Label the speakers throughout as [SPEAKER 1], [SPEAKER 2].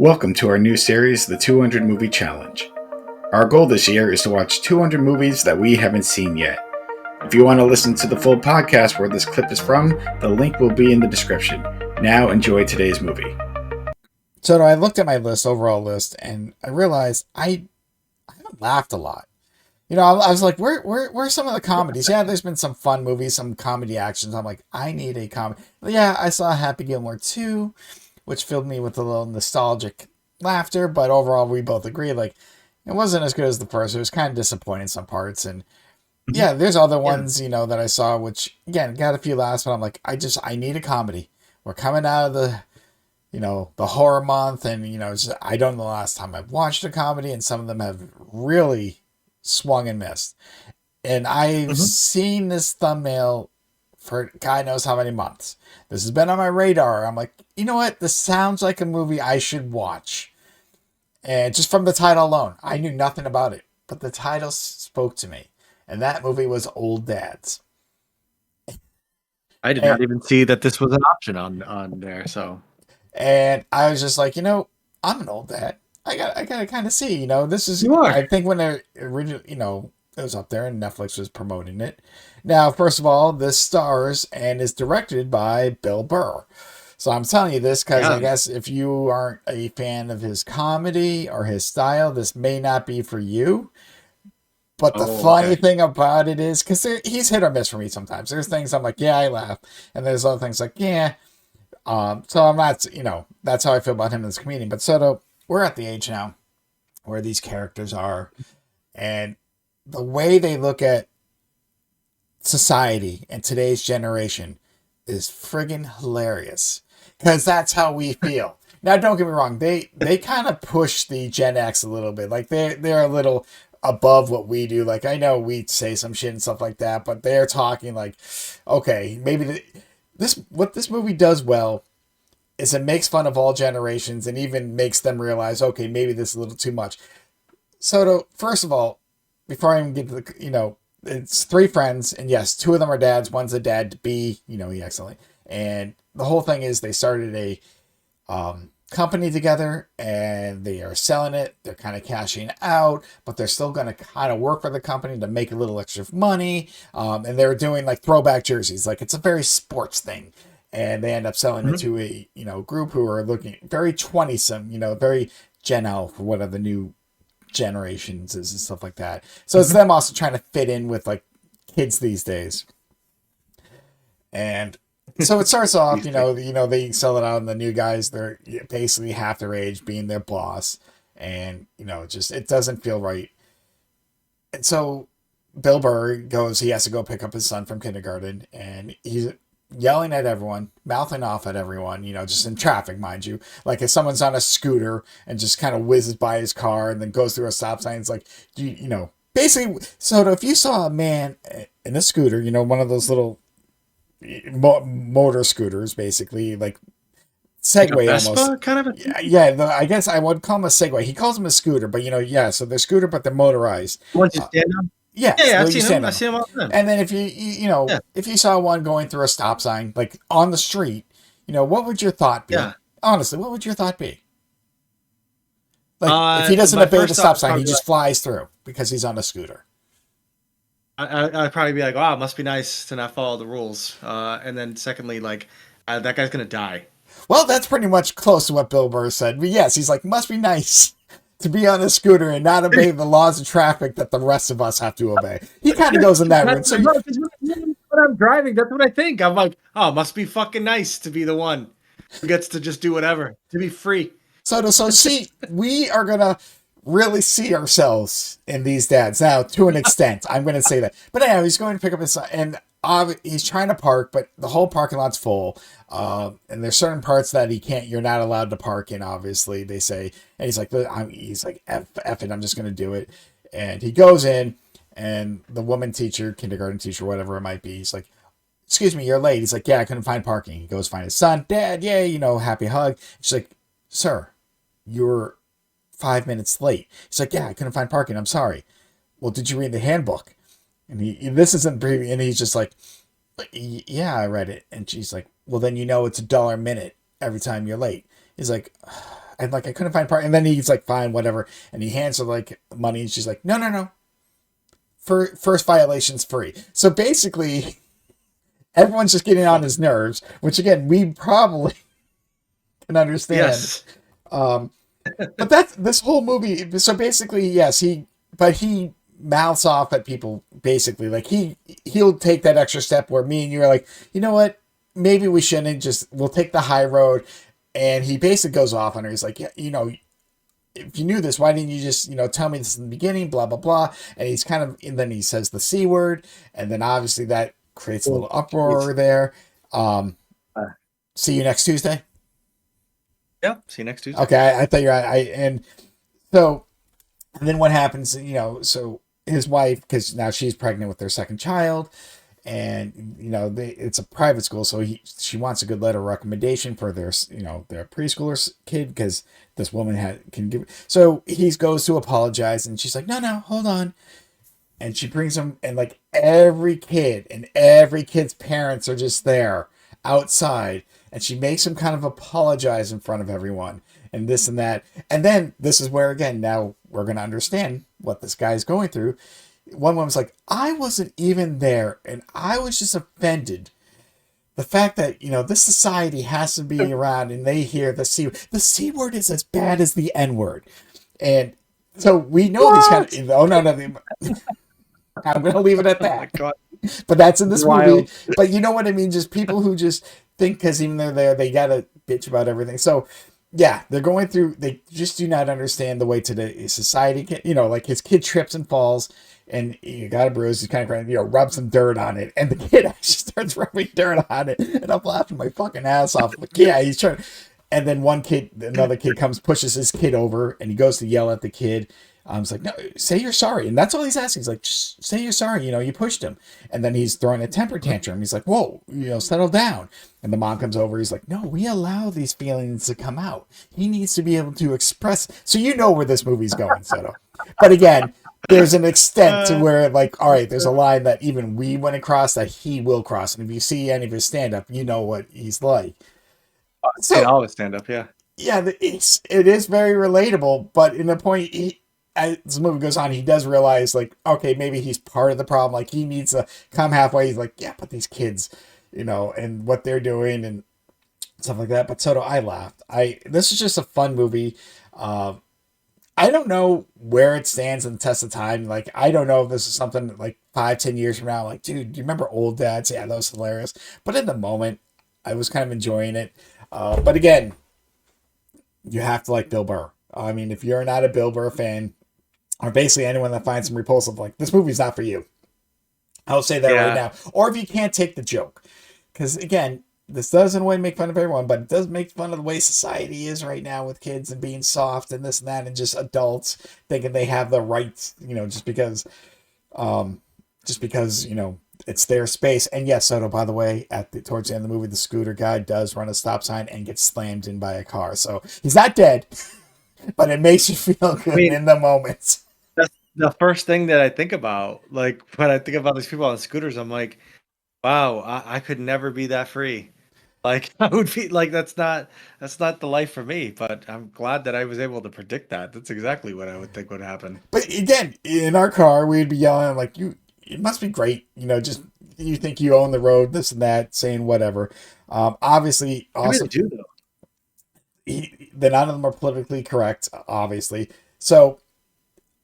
[SPEAKER 1] Welcome to our new series, The 200 Movie Challenge. Our goal this year is to watch 200 movies that we haven't seen yet. If you want to listen to the full podcast where this clip is from, the link will be in the description. Now enjoy today's movie.
[SPEAKER 2] So I looked at my overall list, and I realized I haven't laughed a lot. I was like, where are some of the comedies? Yeah, there's been some fun movies, some comedy actions. I'm like, I need a comedy. Yeah, I saw Happy Gilmore 2, which filled me with a little nostalgic laughter, but overall we both agree, like, it wasn't as good as the first. It was kind of disappointing in some parts, and yeah, there's other ones, that I saw, which, again, got a few laughs, but I'm like, I need a comedy. We're coming out of the horror month, and, I don't know the last time I've watched a comedy, and some of them have really swung and missed. And I've seen this thumbnail for God knows how many months. This has been on my radar. I'm like, you know what? This sounds like a movie I should watch. And just from the title alone, I knew nothing about it, but the title spoke to me. And that movie was Old Dads.
[SPEAKER 3] I did not even see that this was an option on there. So,
[SPEAKER 2] and I was just like, I'm an old dad. I gotta kind of see, this is.
[SPEAKER 3] You are.
[SPEAKER 2] I think when it originally, it was up there and Netflix was promoting it. Now, first of all, this stars and is directed by Bill Burr. So I'm telling you this because I guess if you aren't a fan of his comedy or his style, this may not be for you. But the funny thing about it is, because he's hit or miss for me sometimes. There's things I'm like, yeah, I laugh. And there's other things like, yeah. So I'm not, that's how I feel about him as a comedian. But Soto, we're at the age now where these characters are. And the way they look at society and today's generation is friggin' hilarious. Because that's how we feel. Now, don't get me wrong. They kind of push the Gen X a little bit. Like, they're a little above what we do. Like, I know we say some shit and stuff like that, but they're talking like, okay, maybe what this movie does well is it makes fun of all generations and even makes them realize, okay, maybe this is a little too much. So, first of all, before I even get to the, it's three friends, and yes, two of them are dads. One's a dad to be, he excellent. And the whole thing is they started a company together and they are selling it. They're kind of cashing out, but they're still going to kind of work for the company to make a little extra money. And they're doing like throwback jerseys. Like, it's a very sports thing. And they end up selling it to a, group who are looking very 20-some, very Gen L for what are the new generations is and stuff like that. So it's them also trying to fit in with like kids these days. And so it starts off, they sell it out, and the new guys, they're basically half their age, being their boss, and it doesn't feel right. And so Bill Burr goes, he has to go pick up his son from kindergarten, and he's yelling at everyone, mouthing off at everyone, just in traffic, mind you. Like, if someone's on a scooter and just kind of whizzes by his car and then goes through a stop sign, it's like, basically. So if you saw a man in a scooter, one of those little motor scooters, basically, like Segway,
[SPEAKER 3] like
[SPEAKER 2] almost
[SPEAKER 3] kind of
[SPEAKER 2] I guess I would call them a Segway. He calls them a scooter, but so they're scooter, but they're motorized.
[SPEAKER 3] Once you stand up.
[SPEAKER 2] Yeah,
[SPEAKER 3] I've seen him all the time.
[SPEAKER 2] And then if if you saw one going through a stop sign, like on the street, what would your thought be? Honestly, what would your thought be? Like, if he doesn't obey the stop sign, he just flies through because he's on a scooter.
[SPEAKER 3] I'd probably be like, wow, it must be nice to not follow the rules. And then secondly, like, that guy's going to die.
[SPEAKER 2] Well, that's pretty much close to what Bill Burr said. But yes, he's like, must be nice to be on a scooter and not obey the laws of traffic that the rest of us have to obey. He kind of goes in that route. So
[SPEAKER 3] when I'm driving, that's what I think. I'm like, oh, it must be fucking nice to be the one who gets to just do whatever, to be free.
[SPEAKER 2] So see, we are going to really see ourselves in these dads now, to an extent. I'm going to say that. But anyhow, he's going to pick up his son, and he's trying to park, but the whole parking lot's full. And there's certain parts that you're not allowed to park in, obviously, they say. And he's like, F it, I'm just going to do it. And he goes in, and the woman teacher, kindergarten teacher, whatever it might be, he's like, excuse me, you're late. He's like, yeah, I couldn't find parking. He goes find his son. Dad, yay, happy hug. She's like, sir, you're 5 minutes late. He's like, yeah, I couldn't find parking. I'm sorry. Well, did you read the handbook? And and he's just like, yeah, I read it. And she's like, well, then it's $1 a minute every time you're late. He's like, and like I couldn't find part. And then he's like, fine, whatever. And he hands her like money, and she's like, no. First violation's free. So basically, everyone's just getting on his nerves, which again we probably can understand.
[SPEAKER 3] Yes.
[SPEAKER 2] But that's this whole movie. So basically, yes, he mouths off at people. Basically, like he'll take that extra step where me and you are like, you know what? Maybe we shouldn't. We'll take the high road. And he basically goes off on her. He's like, yeah, if you knew this, why didn't you just, tell me this in the beginning? Blah blah blah. And he's and then he says the C word, and then obviously that creates a little uproar there. See you next Tuesday.
[SPEAKER 3] Yep. See you next Tuesday.
[SPEAKER 2] Okay, I thought you're right. And then what happens? So his wife, because now she's pregnant with their second child, and it's a private school, so she wants a good letter of recommendation for their their preschooler kid, because this woman can give. So he goes to apologize, and she's like, no, hold on. And she brings him, and like every kid's parents are just there outside, and she makes him kind of apologize in front of everyone and this and that. And then this is where, again, now we're going to understand what this guy's going through. One woman's like, I wasn't even there, and I was just offended. The fact that, this society has to be around and they hear the C word. The C word is as bad as the N word. And so we know these kind of, oh no, I'm going to leave it at that. Oh my God. But that's in this movie. But you know what I mean? Just people who just think because even they're there, they got to bitch about everything. So yeah, they're going through, they just do not understand the way today's society can, like his kid trips and falls and he got a bruise. He's kind of crying, rub some dirt on it. And the kid actually starts rubbing dirt on it. And I'm laughing my fucking ass off. Like, yeah, he's trying. And then another kid comes, pushes his kid over, and he goes to yell at the kid. It's like, no, say you're sorry. And that's all he's asking. He's like, just say you're sorry. You pushed him. And then he's throwing a temper tantrum. He's like, whoa, settle down. And the mom comes over. He's like, no, we allow these feelings to come out. He needs to be able to express. So where this movie's going, Soto. But again, there's an extent to where, like, all right, there's a line that even we went across that he will cross. And if you see any of his stand-up, you know what he's like.
[SPEAKER 3] So, all his stand-up, yeah.
[SPEAKER 2] Yeah, it is very relatable. But in the point, as the movie goes on, he does realize, like, okay, maybe he's part of the problem. Like, he needs to come halfway. He's like, yeah, but these kids, and what they're doing and stuff like that. But Soto, I laughed. This is just a fun movie. I don't know where it stands in the test of time. Like, I don't know if this is something like 5-10 years from now. Like, dude, do you remember Old Dads? Yeah, that was hilarious. But in the moment, I was kind of enjoying it. But again, you have to like Bill Burr. I mean, if you're not a Bill Burr fan, or basically anyone that finds him repulsive, like, this movie's not for you. I'll say that right now. Or if you can't take the joke. Because, again, this doesn't in a way make fun of everyone, but it does make fun of the way society is right now with kids and being soft and this and that, and just adults thinking they have the rights, just because, it's their space. And yes, Soto, by the way, towards the end of the movie, the scooter guy does run a stop sign and gets slammed in by a car. So he's not dead, but it makes you feel good in the moment.
[SPEAKER 3] That's the first thing that I think about. Like, when I think about these people on scooters, I'm like, wow, I could never be that free. Like, I would be like, that's not the life for me. But I'm glad that I was able to predict that. That's exactly what I would think would happen.
[SPEAKER 2] But again, in our car, we'd be yelling like, it must be great. Just you think you own the road, this and that, saying whatever. Obviously, also,
[SPEAKER 3] do though.
[SPEAKER 2] none of them are politically correct, obviously. So,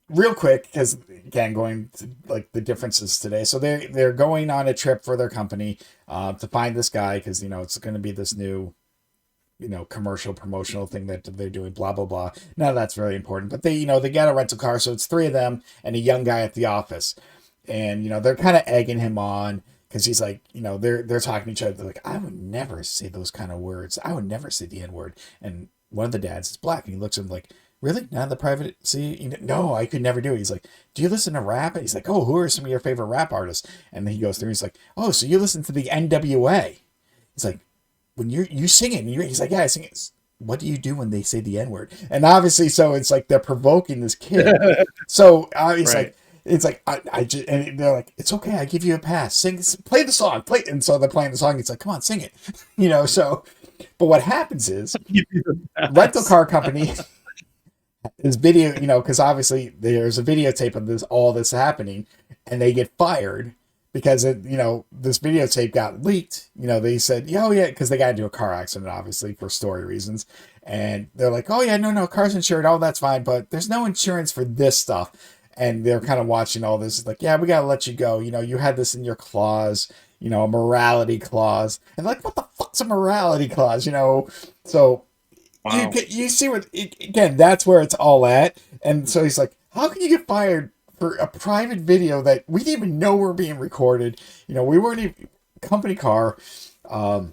[SPEAKER 2] real quick, because again, going to like the differences today. So they're going on a trip for their company to find this guy, because it's going to be this new commercial promotional thing that they're doing, blah blah blah. None of that's very important, but they got a rental car, so it's 3 of them and a young guy at the office, and they're kind of egging him on. Because he's like, they're talking to each other. They're like, I would never say those kind of words. I would never say the N word. And one of the dads is black, and he looks at him like, really? Not in the private? See, no, I could never do it. He's like, do you listen to rap? And he's like, oh, who are some of your favorite rap artists? And then he goes through, and he's like, oh, so you listen to the NWA? He's like, when you sing it, he's like, yeah, I sing it. What do you do when they say the N word? And obviously, so it's like they're provoking this kid. So he's like. It's like, I just, and they're like, it's okay, I give you a pass. Play the song, And so they're playing the song. It's like, come on, sing it. So But what happens is
[SPEAKER 3] Give you the
[SPEAKER 2] rental
[SPEAKER 3] pass.
[SPEAKER 2] car company is video, because obviously there's a videotape of all this happening, and they get fired because this videotape got leaked. They said, oh yeah, because they got into a car accident, obviously for story reasons, and they're like, oh yeah, no, car's insured, oh that's fine, but there's no insurance for this stuff. And they're kind of watching all this, like, yeah, we gotta let you go. You had this in your clause, a morality clause, and like, what the fuck's a morality clause? So
[SPEAKER 3] Wow.
[SPEAKER 2] you see what, again, that's where it's all at. And so he's like, how can you get fired for a private video that we didn't even know were being recorded? We weren't even company car. But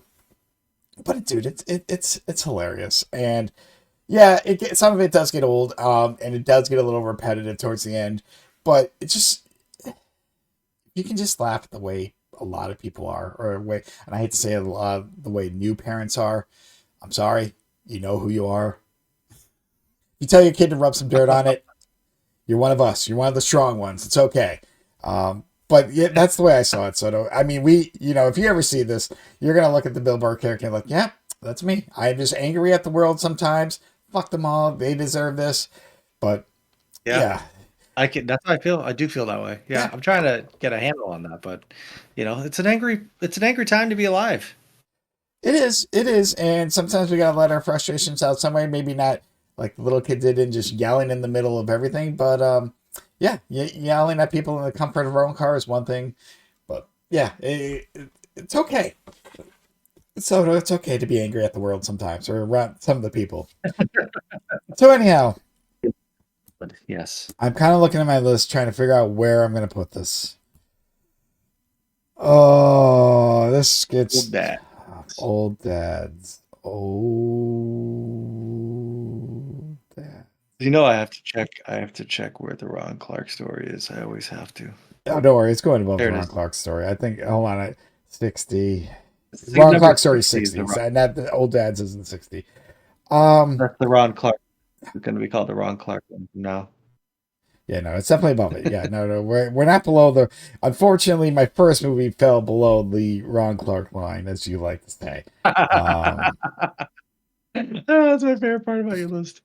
[SPEAKER 2] dude, it's hilarious. And yeah, some of it does get old, and it does get a little repetitive towards the end, but it just, you can just laugh at the way a lot of people are, or way, and I hate to say it, a lot of the way new parents are. I'm sorry, you know who you are. You tell your kid to rub some dirt on it, you're one of us. You're one of the strong ones. It's okay. But yeah, that's the way I saw it. So I mean, if you ever see this, you're gonna look at the Bill Burr character and like, yeah, that's me. I'm just angry at the world sometimes. Fuck them all. They deserve this. But
[SPEAKER 3] Yeah.
[SPEAKER 2] yeah,
[SPEAKER 3] That's how I feel. I do feel that way. Yeah.
[SPEAKER 2] yeah,
[SPEAKER 3] I'm trying to get a handle on that, but it's an angry time to be alive.
[SPEAKER 2] it is. It is. And sometimes we gotta let our frustrations out some way. Maybe not like the little kid did and just yelling in the middle of everything. But yeah, yelling at people in the comfort of our own car is one thing. But yeah, it's okay. So it's okay to be angry at the world sometimes, or around some of the people. So anyhow,
[SPEAKER 3] But yes.
[SPEAKER 2] I'm kind of looking at my list, trying to figure out where I'm going to put this. Oh, this gets old dads. Old dads.
[SPEAKER 3] I have to check where the Ron Clark story is. I always have to.
[SPEAKER 2] Oh, don't worry, it's going above
[SPEAKER 3] There
[SPEAKER 2] the
[SPEAKER 3] it
[SPEAKER 2] Ron
[SPEAKER 3] is.
[SPEAKER 2] Clark story. I think. Hold on, 60.
[SPEAKER 3] See,
[SPEAKER 2] Ron
[SPEAKER 3] number
[SPEAKER 2] Clark story
[SPEAKER 3] 60 is
[SPEAKER 2] 60.
[SPEAKER 3] the
[SPEAKER 2] And that the old dads isn't 60.
[SPEAKER 3] That's the Ron Clark. It's going to be called the Ron Clark one from now.
[SPEAKER 2] Yeah, no, it's definitely above it. Yeah, no, we're not below the. Unfortunately, my first movie fell below the Ron Clark line, as you like to say.
[SPEAKER 3] That's my favorite part about your list.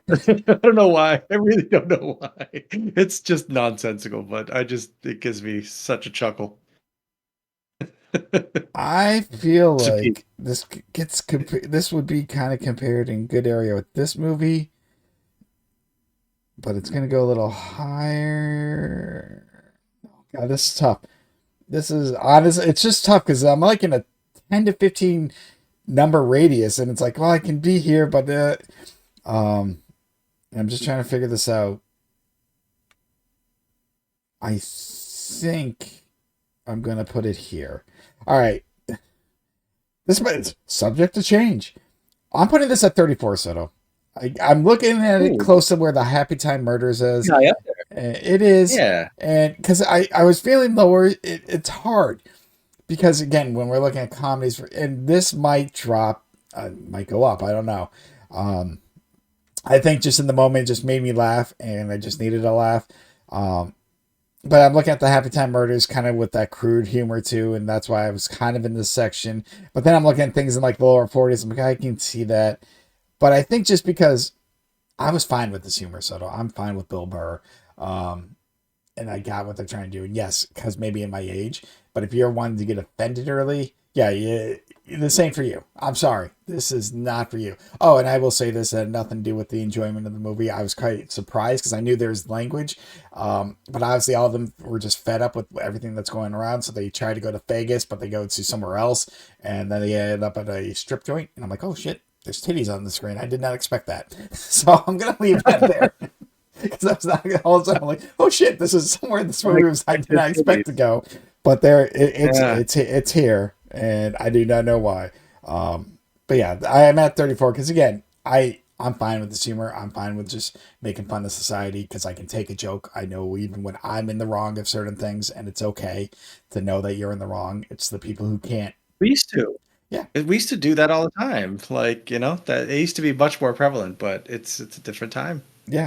[SPEAKER 3] I don't know why. I really don't know why. It's just nonsensical, but it gives me such a chuckle.
[SPEAKER 2] I feel
[SPEAKER 3] It's a peak.
[SPEAKER 2] like this would be kind of compared in good area with this movie, but it's gonna go a little higher. God, this is tough. This is honest. It's just tough because I'm like in a 10 to 15 number radius, and it's like, well, I can be here, but I'm just trying to figure this out. I think I'm gonna put it here. All right. This is subject to change. I'm putting this at 34, Soto. I'm looking at it close to where the Happy Time Murders is.
[SPEAKER 3] Yeah,
[SPEAKER 2] It is.
[SPEAKER 3] yeah.
[SPEAKER 2] And because I was feeling lower, it's hard. Because again, when we're looking at comedies, and this might drop, might go up, I don't know. I think just in the moment, it just made me laugh, and I just needed a laugh. But I'm looking at the Happy Time Murders kind of with that crude humor too, and that's why I was kind of in this section. But then I'm looking at things in like the lower 40s. I'm like, I can see that. But I think just because I was fine with this humor, Soto, I'm fine with Bill Burr. And I got what they're trying to do. And yes, because maybe in my age. But if you're one to get offended early, yeah, the same for you. I'm sorry. This is not for you. Oh, and I will say this had nothing to do with the enjoyment of the movie. I was quite surprised because I knew there's language. But obviously all of them were just fed up with everything that's going around. So they try to go to Vegas, but they go to somewhere else. And then they end up at a strip joint. And I'm like, oh shit, there's titties on the screen. I did not expect that. So I'm going to leave that there. Because I was not all of a sudden I'm like, oh shit, this is somewhere in this movie I did not expect to go. But it's here, and I do not know why. But yeah, I am at 34 because again, I'm fine with this humor. I'm fine with just making fun of society because I can take a joke. I know even when I'm in the wrong of certain things, and it's okay to know that you're in the wrong. It's the people who can't.
[SPEAKER 3] We used to.
[SPEAKER 2] Yeah.
[SPEAKER 3] We used to do that all the time. Like, that it used to be much more prevalent, but it's a different time.